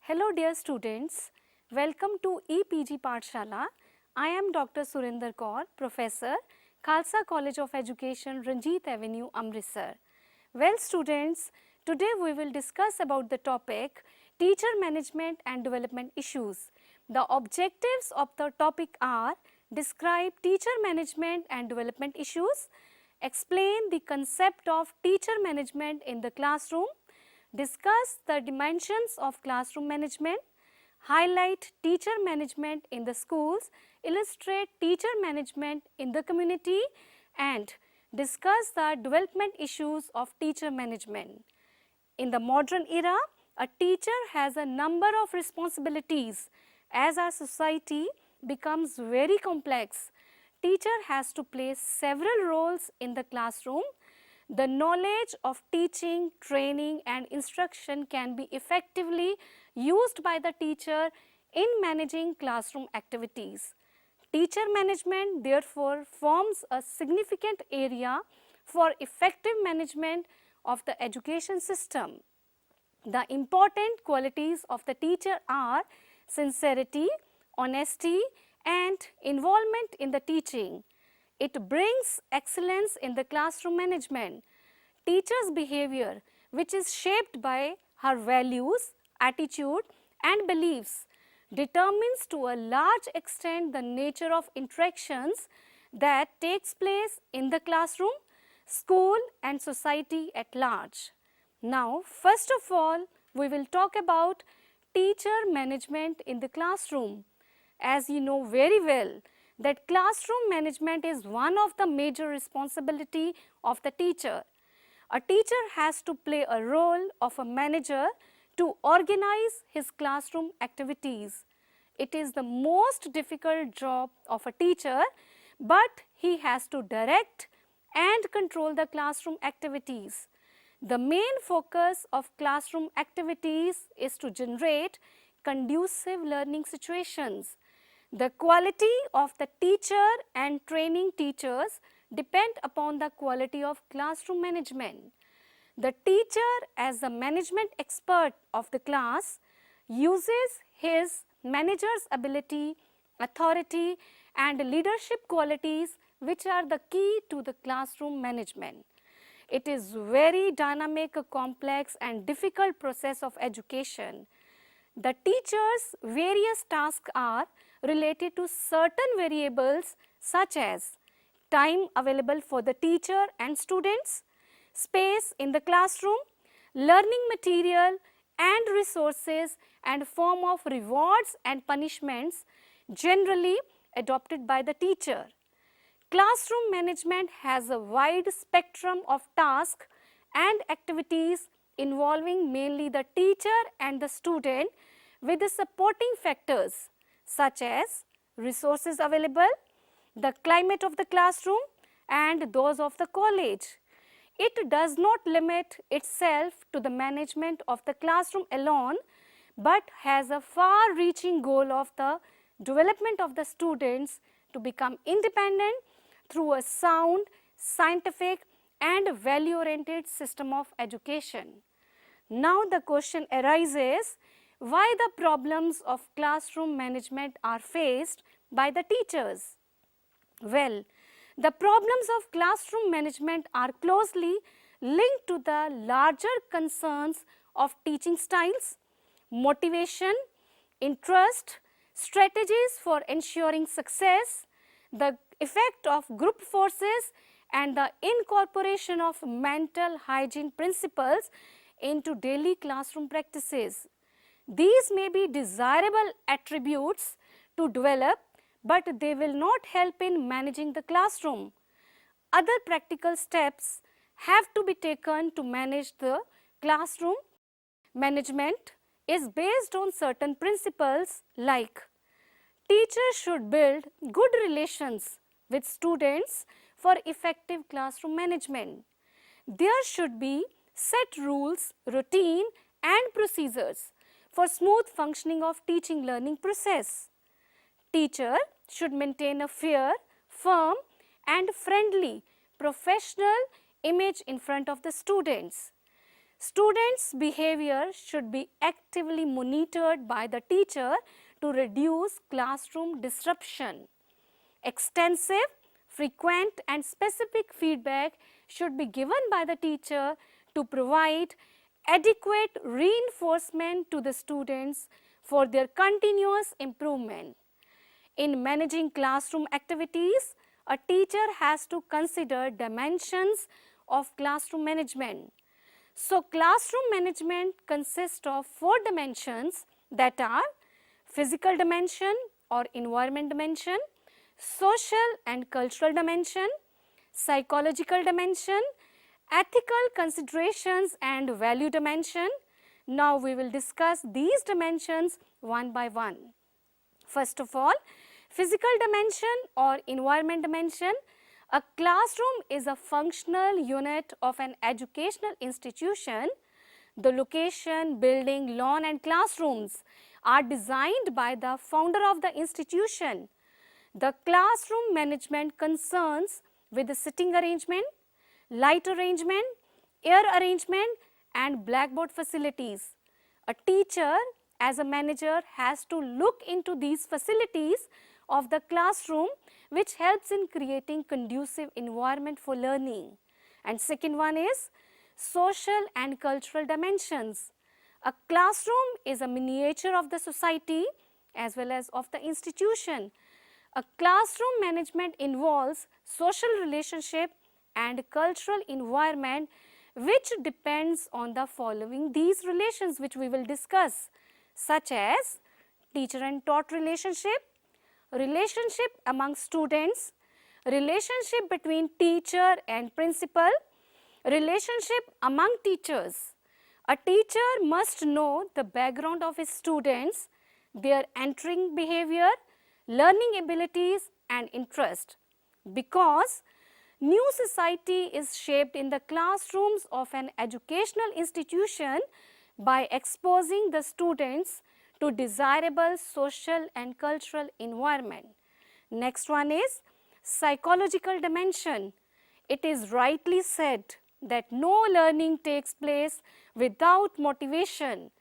Hello dear students, welcome to EPG Pathshala. I am Dr. Surinder Kaur, Professor, Khalsa College of Education, Ranjit Avenue, Amritsar. Well students, today we will discuss about the topic teacher management and development issues. The objectives of the topic are describe teacher management and development issues, explain the concept of teacher management in the classroom, discuss the dimensions of classroom management, highlight teacher management in the schools, illustrate teacher management in the community, and discuss the development issues of teacher management. In the modern era, a teacher has a number of responsibilities. As our society becomes very complex, teacher has to play several roles in the classroom. The knowledge of teaching, training and instruction can be effectively used by the teacher in managing classroom activities. Teacher management therefore forms a significant area for effective management of the education system. The important qualities of the teacher are sincerity, honesty and involvement in the teaching. It brings excellence in the classroom management. Teacher's behavior, which is shaped by her values, attitude and beliefs, determines to a large extent the nature of interactions that takes place in the classroom, school and society at large. Now, first of all, we will talk about teacher management in the classroom. As you know very well, that classroom management is one of the major responsibility of the teacher. A teacher has to play a role of a manager to organize his classroom activities. It is the most difficult job of a teacher, but he has to direct and control the classroom activities. The main focus of classroom activities is to generate conducive learning situations. The quality of the teacher and training teachers depend upon the quality of classroom management. The teacher, as the management expert of the class, uses his manager's ability, authority and leadership qualities which are the key to the classroom management. It is very dynamic, complex and difficult process of education. The teacher's various tasks are related to certain variables such as time available for the teacher and students, space in the classroom, learning material and resources and form of rewards and punishments generally adopted by the teacher. Classroom management has a wide spectrum of tasks and activities involving mainly the teacher and the student with the supporting factors such as resources available, the climate of the classroom and those of the college. It does not limit itself to the management of the classroom alone, but has a far-reaching goal of the development of the students to become independent through a sound, scientific and value-oriented system of education. Now the question arises, why the problems of classroom management are faced by the teachers? Well, the problems of classroom management are closely linked to the larger concerns of teaching styles, motivation, interest, strategies for ensuring success, the effect of group forces and the incorporation of mental hygiene principles into daily classroom practices. These may be desirable attributes to develop, but they will not help in managing the classroom. Other practical steps have to be taken to manage the classroom. Management is based on certain principles like teachers should build good relations with students for effective classroom management. There should be set rules, routine and procedures for smooth functioning of teaching learning process. Teacher should maintain a fair, firm and friendly professional image in front of the students. Students' behavior should be actively monitored by the teacher to reduce classroom disruption. Extensive, frequent and specific feedback should be given by the teacher to provide adequate reinforcement to the students for their continuous improvement. In managing classroom activities, a teacher has to consider dimensions of classroom management. So, classroom management consists of 4 dimensions, that are physical dimension or environment dimension, social and cultural dimension, psychological dimension, ethical considerations and value dimension. Now, we will discuss these dimensions one by one. First of all, physical dimension or environment dimension. A classroom is a functional unit of an educational institution. The location, building, lawn and classrooms are designed by the founder of the institution. The classroom management concerns with the sitting arrangement, light arrangement, air arrangement and blackboard facilities. A teacher as a manager has to look into these facilities of the classroom, which helps in creating conducive environment for learning. And second one is social and cultural dimensions. A classroom is a miniature of the society as well as of the institution. A classroom management involves social relationship and cultural environment, which depends on the following these relations, which we will discuss, such as teacher and taught relationship, relationship among students, relationship between teacher and principal, relationship among teachers. A teacher must know the background of his students, their entering behavior, learning abilities and interest, because new society is shaped in the classrooms of an educational institution by exposing the students to desirable social and cultural environment. Next one is psychological dimension. It is rightly said that no learning takes place without motivation.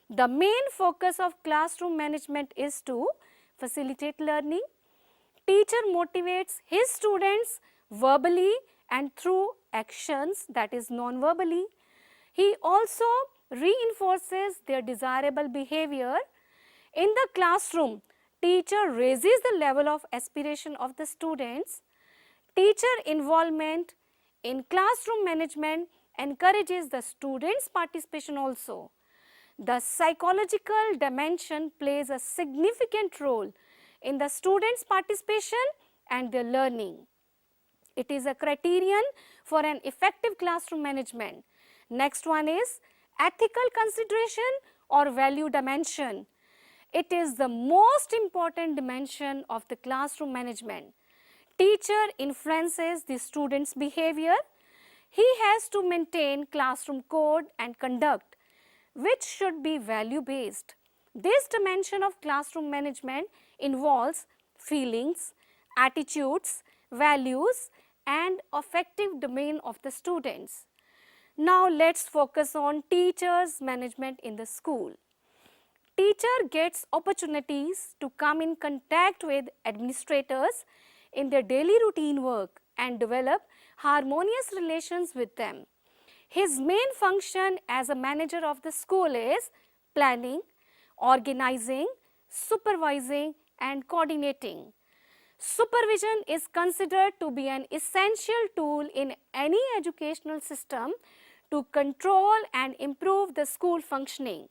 The main focus of classroom management is to facilitate learning. Teacher motivates his students verbally and through actions, that is non-verbally. He also reinforces their desirable behavior. In the classroom, teacher raises the level of aspiration of the students. Teacher involvement in classroom management encourages the students' participation also. The psychological dimension plays a significant role in the students' participation and their learning. It is a criterion for an effective classroom management. Next one is ethical consideration or value dimension. It is the most important dimension of the classroom management. Teacher influences the student's behavior. He has to maintain classroom code and conduct, which should be value based. This dimension of classroom management involves feelings, attitudes, values and affective domain of the students. Now let's focus on teachers' management in the school. Teacher gets opportunities to come in contact with administrators in their daily routine work and develop harmonious relations with them. His main function as a manager of the school is planning, organizing, supervising and coordinating. Supervision is considered to be an essential tool in any educational system to control and improve the school functioning.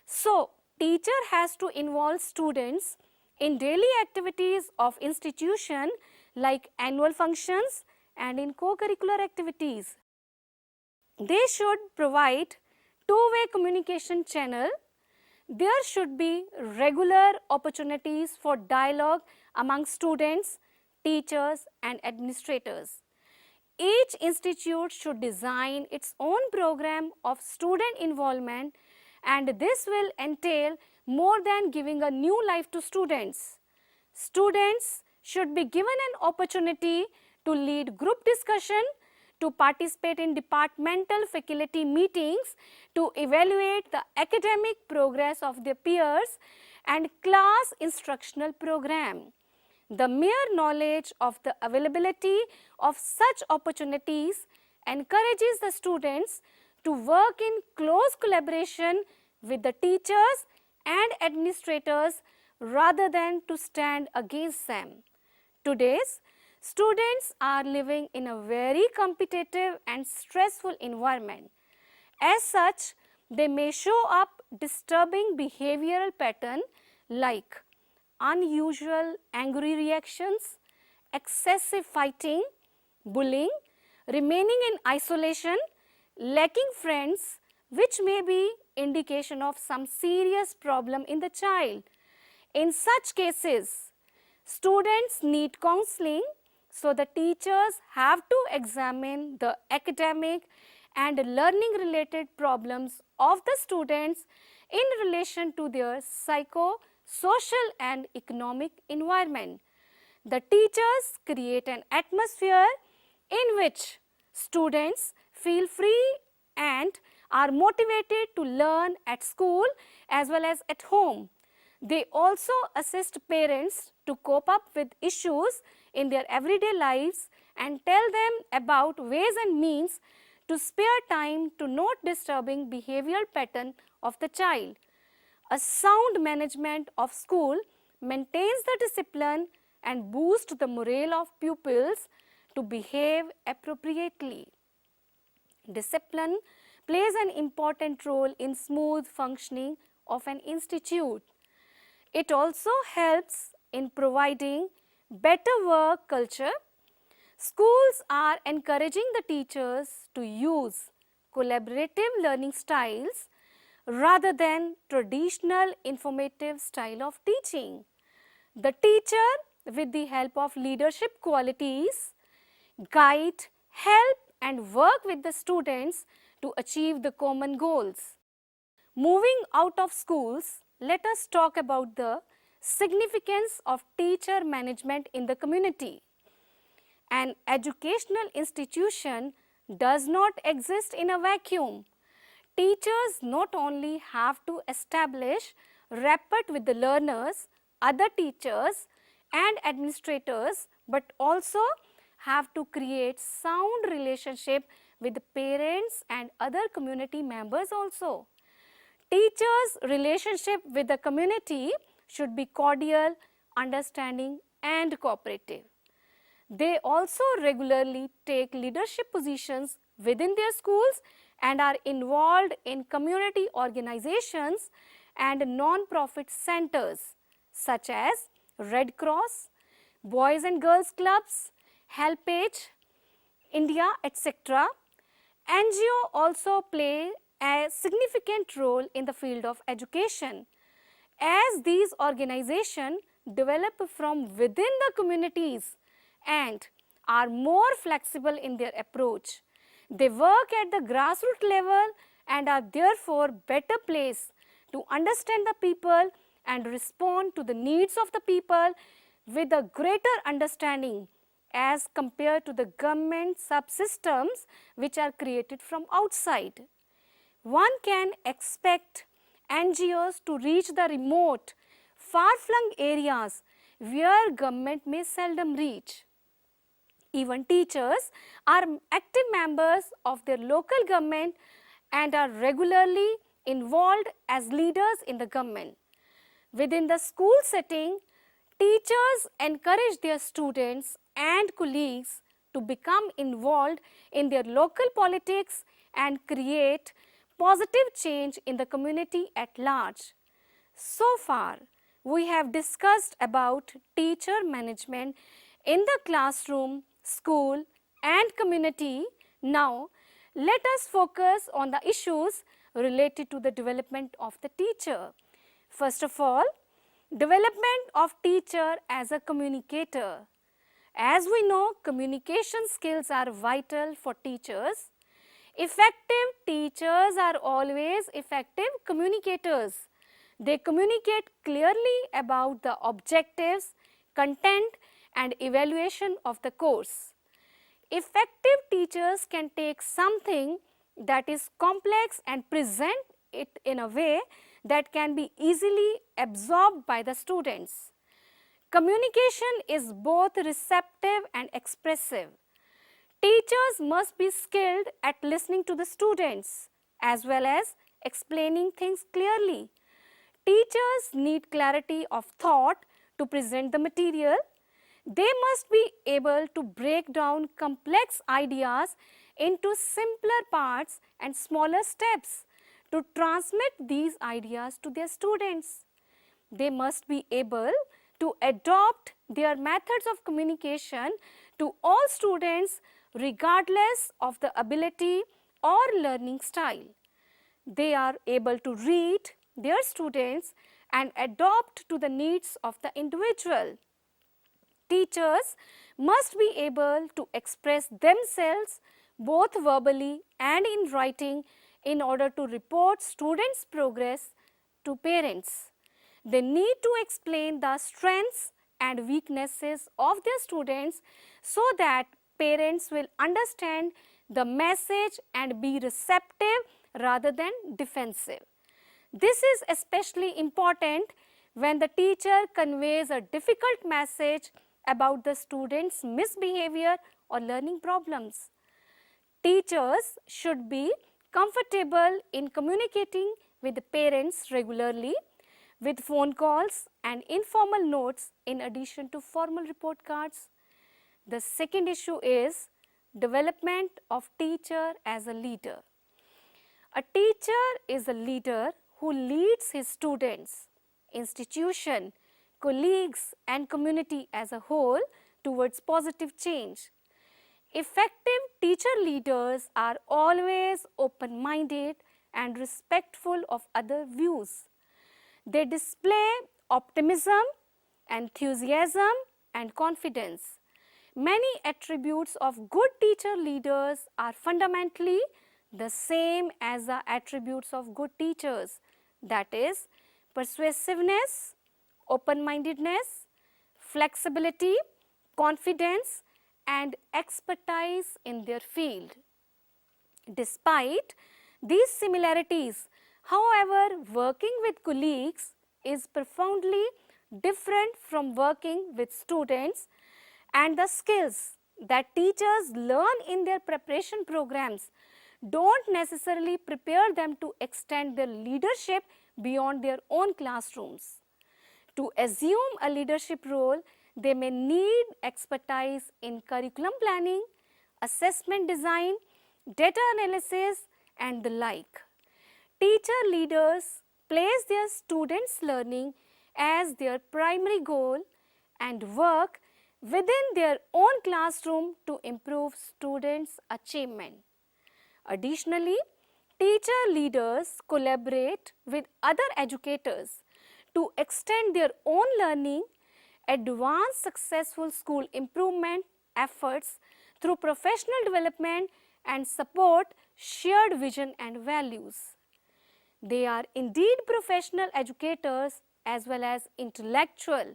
So, teacher has to involve students in daily activities of institution like annual functions and in co-curricular activities. They should provide two-way communication channel. There should be regular opportunities for dialogue among students, teachers and administrators. Each institute should design its own program of student involvement, and this will entail more than giving a new life to students. Students should be given an opportunity to lead group discussion, to participate in departmental faculty meetings to evaluate the academic progress of their peers and class instructional program. The mere knowledge of the availability of such opportunities encourages the students to work in close collaboration with the teachers and administrators rather than to stand against them. Today's students are living in a very competitive and stressful environment. As such, they may show up disturbing behavioral pattern like unusual angry reactions, excessive fighting, bullying, remaining in isolation, lacking friends, which may be indication of some serious problem in the child. In such cases, students need counseling, so the teachers have to examine the academic and learning related problems of the students in relation to their psycho-social and economic environment. The teachers create an atmosphere in which students feel free and are motivated to learn at school as well as at home. They also assist parents to cope up with issues in their everyday lives and tell them about ways and means to spare time to note disturbing behavioral pattern of the child. A sound management of school maintains the discipline and boosts the morale of pupils to behave appropriately. Discipline plays an important role in smooth functioning of an institute. It also helps in providing better work culture. Schools are encouraging the teachers to use collaborative learning styles rather than traditional informative style of teaching. The teacher, with the help of leadership qualities, guide, help and work with the students to achieve the common goals. Moving out of schools, let us talk about the significance of teacher management in the community. An educational institution does not exist in a vacuum. Teachers not only have to establish rapport with the learners, other teachers and administrators, but also have to create sound relationship with the parents and other community members also. Teachers' relationship with the community should be cordial, understanding and cooperative. They also regularly take leadership positions within their schools and are involved in community organizations and non-profit centers such as Red Cross, Boys and Girls Clubs, Helpage, India, etc. NGO also play a significant role in the field of education, as these organizations develop from within the communities and are more flexible in their approach. They work at the grassroots level and are therefore better placed to understand the people and respond to the needs of the people with a greater understanding as compared to the government subsystems which are created from outside. One can expect NGOs to reach the remote, far-flung areas where government may seldom reach. Even teachers are active members of their local government and are regularly involved as leaders in the government. Within the school setting, teachers encourage their students and colleagues to become involved in their local politics and create positive change in the community at large. So far, we have discussed about teacher management in the classroom, school and community. Now, let us focus on the issues related to the development of the teacher. First of all, development of teacher as a communicator. As we know, communication skills are vital for teachers. Effective teachers are always effective communicators. They communicate clearly about the objectives, content and evaluation of the course. Effective teachers can take something that is complex and present it in a way that can be easily absorbed by the students. Communication is both receptive and expressive. Teachers must be skilled at listening to the students as well as explaining things clearly. Teachers need clarity of thought to present the material. They must be able to break down complex ideas into simpler parts and smaller steps to transmit these ideas to their students. They must be able to adopt their methods of communication to all students regardless of the ability or learning style. They are able to read their students and adapt to the needs of the individual. Teachers must be able to express themselves both verbally and in writing in order to report students' progress to parents. They need to explain the strengths and weaknesses of their students so that parents will understand the message and be receptive rather than defensive. This is especially important when the teacher conveys a difficult message about the student's misbehavior or learning problems. Teachers should be comfortable in communicating with the parents regularly with phone calls and informal notes in addition to formal report cards. The second issue is development of teacher as a leader. A teacher is a leader who leads his students, institution, colleagues and community as a whole towards positive change. Effective teacher leaders are always open-minded and respectful of other views. They display optimism, enthusiasm and confidence. Many attributes of good teacher leaders are fundamentally the same as the attributes of good teachers, that is, persuasiveness, open-mindedness, flexibility, confidence and expertise in their field. Despite these similarities, however, working with colleagues is profoundly different from working with students, and the skills that teachers learn in their preparation programs don't necessarily prepare them to extend their leadership beyond their own classrooms. To assume a leadership role, they may need expertise in curriculum planning, assessment design, data analysis and the like. Teacher leaders place their students' learning as their primary goal and work within their own classroom to improve students' achievement. Additionally, teacher leaders collaborate with other educators to extend their own learning, advance successful school improvement efforts through professional development and support shared vision and values. They are indeed professional educators as well as intellectual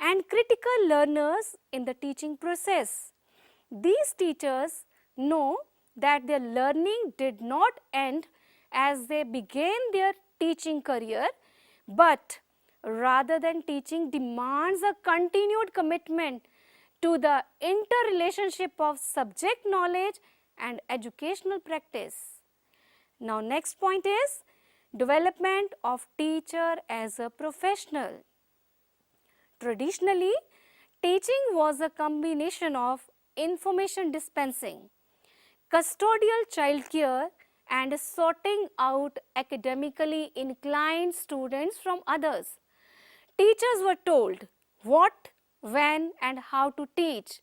and critical learners in the teaching process. These teachers know that their learning did not end as they began their teaching career, but rather than teaching demands a continued commitment to the interrelationship of subject knowledge and educational practice. Now, next point is development of teacher as a professional. Traditionally, teaching was a combination of information dispensing, custodial childcare and sorting out academically inclined students from others. Teachers were told what, when and how to teach.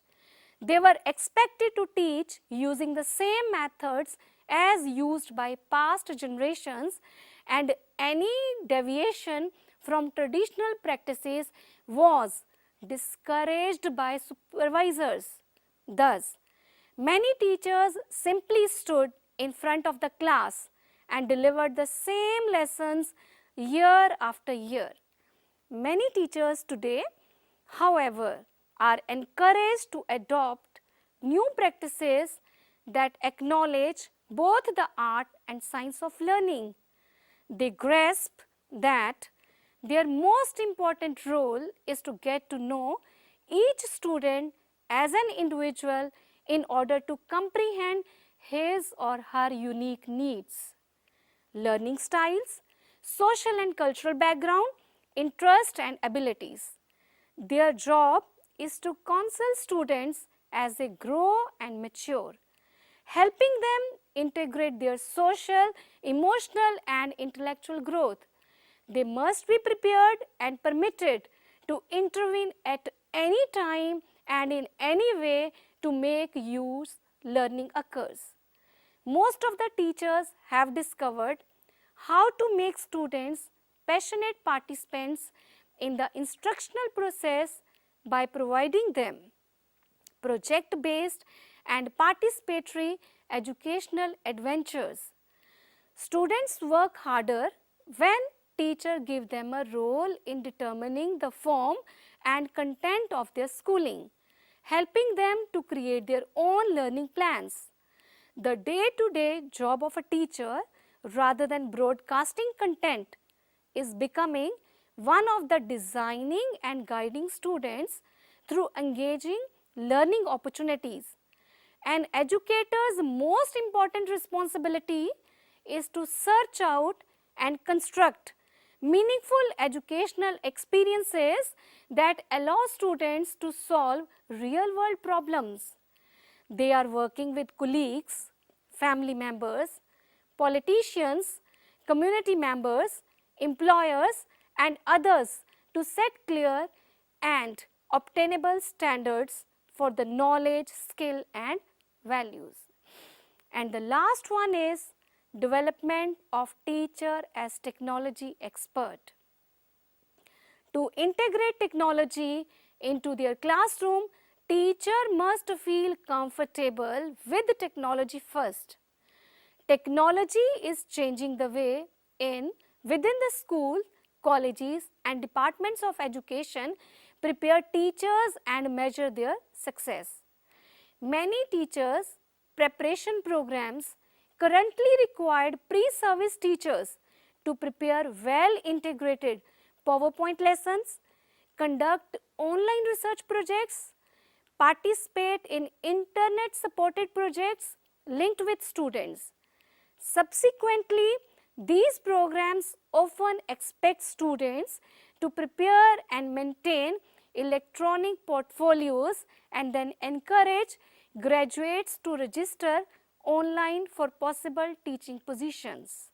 They were expected to teach using the same methods as used by past generations, and any deviation from traditional practices was discouraged by supervisors. Thus, many teachers simply stood in front of the class and delivered the same lessons year after year. Many teachers today, however, are encouraged to adopt new practices that acknowledge both the art and science of learning. They grasp that their most important role is to get to know each student as an individual in order to comprehend his or her unique needs, learning styles, social and cultural background, interest and abilities. Their job is to counsel students as they grow and mature, helping them integrate their social, emotional and intellectual growth. They must be prepared and permitted to intervene at any time and in any way to make use learning occurs. Most of the teachers have discovered how to make students passionate participants in the instructional process by providing them project-based and participatory educational adventures. Students work harder when teachers give them a role in determining the form and content of their schooling, helping them to create their own learning plans. The day-to-day job of a teacher, rather than broadcasting content, is becoming one of the designing and guiding students through engaging learning opportunities. An educator's most important responsibility is to search out and construct meaningful educational experiences that allow students to solve real-world problems. They are working with colleagues, family members, politicians, community members, employers and others to set clear and obtainable standards for the knowledge, skill and values. And the last one is development of teacher as technology expert. To integrate technology into their classroom, teacher must feel comfortable with technology first. Technology is changing the way within the school, colleges and departments of education prepare teachers and measure their success. Many teachers' preparation programs currently require pre-service teachers to prepare well-integrated PowerPoint lessons, conduct online research projects, participate in internet-supported projects linked with students. Subsequently, these programs often expect students to prepare and maintain electronic portfolios and then encourage graduates to register online for possible teaching positions.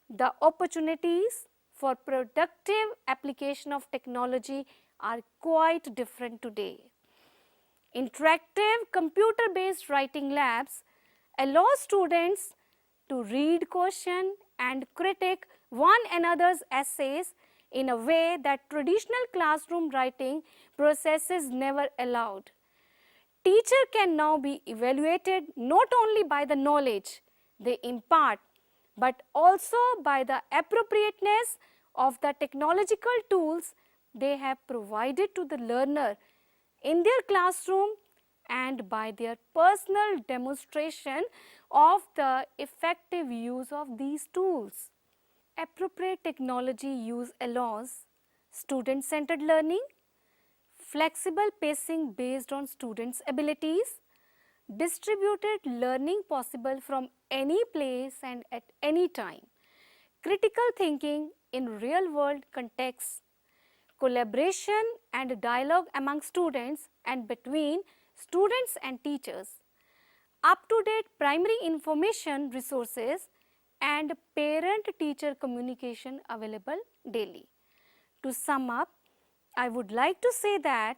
The opportunities for productive application of technology are quite different today. Interactive computer-based writing labs allow students to read, question and critique one another's essays in a way that traditional classroom writing processes never allowed. Teacher can now be evaluated not only by the knowledge they impart, but also by the appropriateness of the technological tools they have provided to the learner in their classroom and by their personal demonstration of the effective use of these tools. Appropriate technology use allows student-centered learning, flexible pacing based on students' abilities, distributed learning possible from any place and at any time, critical thinking in real-world contexts, collaboration and dialogue among students and between students and teachers, up-to-date primary information resources and parent-teacher communication available daily. To sum up, I would like to say that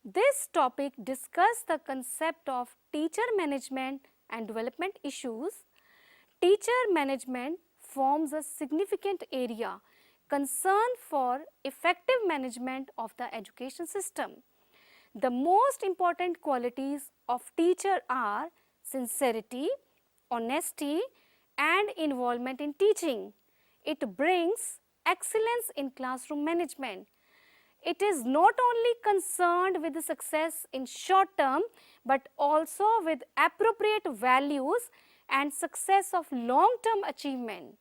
this topic discussed the concept of teacher management and development issues. Teacher management forms a significant area concerned for effective management of the education system. The most important qualities of teacher are sincerity, honesty and involvement in teaching. It brings excellence in classroom management. It is not only concerned with the success in short term, but also with appropriate values and success of long term achievement.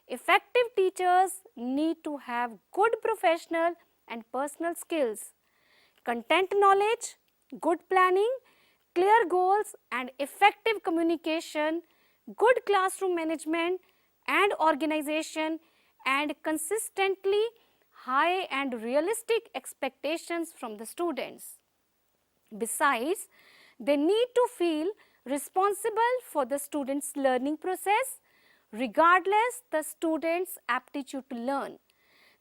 Effective teachers need to have good professional and personal skills, content knowledge, good planning, clear goals and effective communication, good classroom management and organization, and consistently high and realistic expectations from the students. Besides, they need to feel responsible for the student's learning process, regardless the student's aptitude to learn.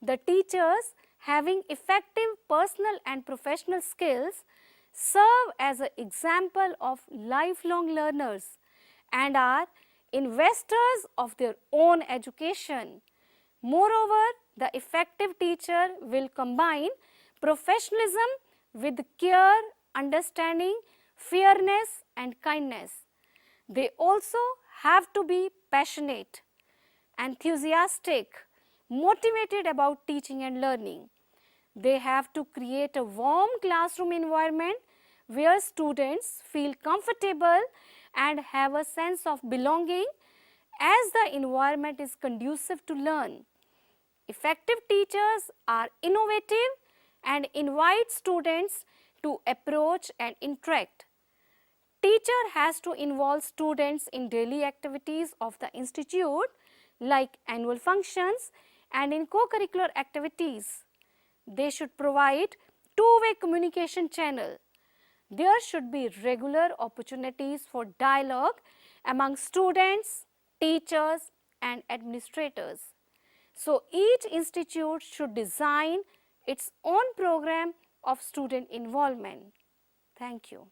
The teachers having effective personal and professional skills serve as an example of lifelong learners and are investors of their own education. Moreover, the effective teacher will combine professionalism with care, understanding, fairness and kindness. They also have to be passionate, enthusiastic, motivated about teaching and learning. They have to create a warm classroom environment where students feel comfortable and have a sense of belonging as the environment is conducive to learn. Effective teachers are innovative and invite students to approach and interact. Teacher has to involve students in daily activities of the institute like annual functions and in co-curricular activities. They should provide two-way communication channel. There should be regular opportunities for dialogue among students, teachers and administrators. So, each institute should design its own program of student involvement. Thank you.